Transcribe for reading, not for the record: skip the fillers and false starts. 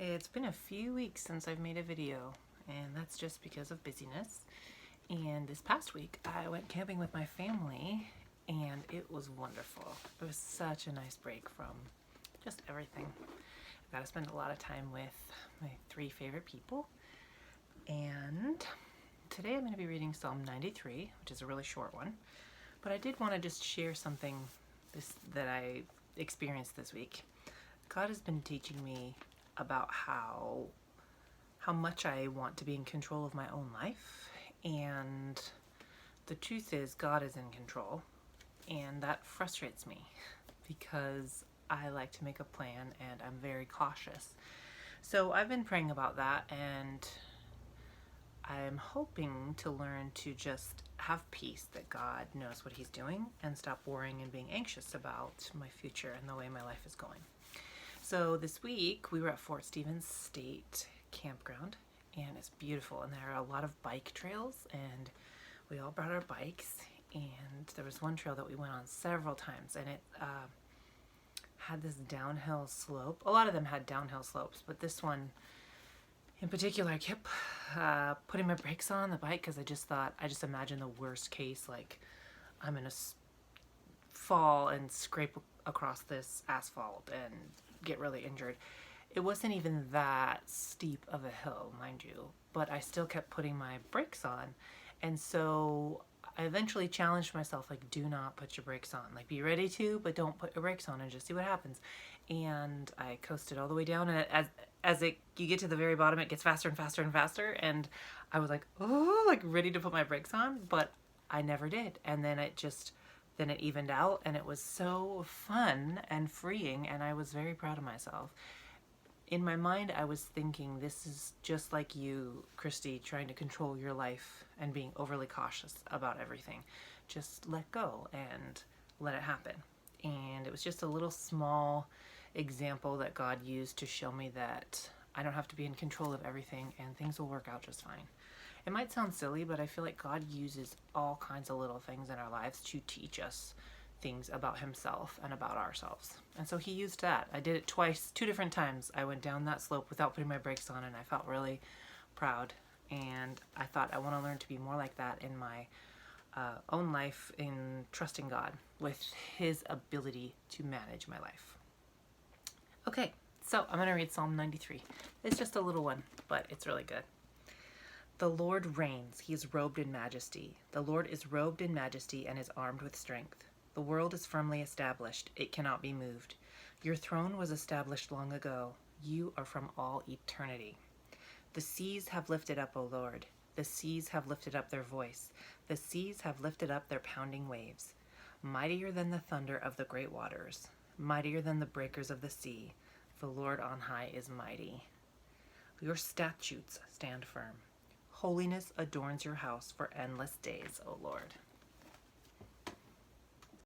It's been a few weeks since I've made a video, and that's just because of busyness. And this past week, I went camping with my family, and it was wonderful. It was such a nice break from just everything. I got to spend a lot of time with my three favorite people. And today I'm going to be reading Psalm 93, which is a really short one. But I did want to just share something that I experienced this week. God has been teaching me about how much I want to be in control of my own life, and the truth is God is in control, and that frustrates me because I like to make a plan and I'm very cautious. So I've been praying about that, and I'm hoping to learn to just have peace that God knows what He's doing and stop worrying and being anxious about my future and the way my life is going. So this week we were at Fort Stevens State Campground, and it's beautiful, and there are a lot of bike trails, and we all brought our bikes, and there was one trail that we went on several times, and it had this downhill slope. A lot of them had downhill slopes, but this one in particular, I kept putting my brakes on the bike because I just imagined the worst case, like I'm gonna fall and scrape across this asphalt and get really injured. It wasn't even that steep of a hill, mind you, but I still kept putting my brakes on. And so I eventually challenged myself, like, do not put your brakes on. Like, be ready to, but don't put your brakes on and just see what happens. And I coasted all the way down, and you get to the very bottom, it gets faster and faster and faster. And I was like, oh, like ready to put my brakes on, but I never did. And then it evened out, and it was so fun and freeing, and I was very proud of myself. In my mind, I was thinking, this is just like you, Christy, trying to control your life and being overly cautious about everything. Just let go and let it happen. And it was just a little small example that God used to show me that I don't have to be in control of everything, and things will work out just fine. It might sound silly, but I feel like God uses all kinds of little things in our lives to teach us things about Himself and about ourselves. And so He used that. I did it twice, 2 different times. I went down that slope without putting my brakes on, and I felt really proud. And I thought, I want to learn to be more like that in my own life, in trusting God with His ability to manage my life. Okay, so I'm going to read Psalm 93. It's just a little one, but it's really good. The Lord reigns. He is robed in majesty. The Lord is robed in majesty and is armed with strength. The world is firmly established. It cannot be moved. Your throne was established long ago. You are from all eternity. The seas have lifted up, O Lord. The seas have lifted up their voice. The seas have lifted up their pounding waves. Mightier than the thunder of the great waters. Mightier than the breakers of the sea. The Lord on high is mighty. Your statutes stand firm. Holiness adorns your house for endless days, O Lord.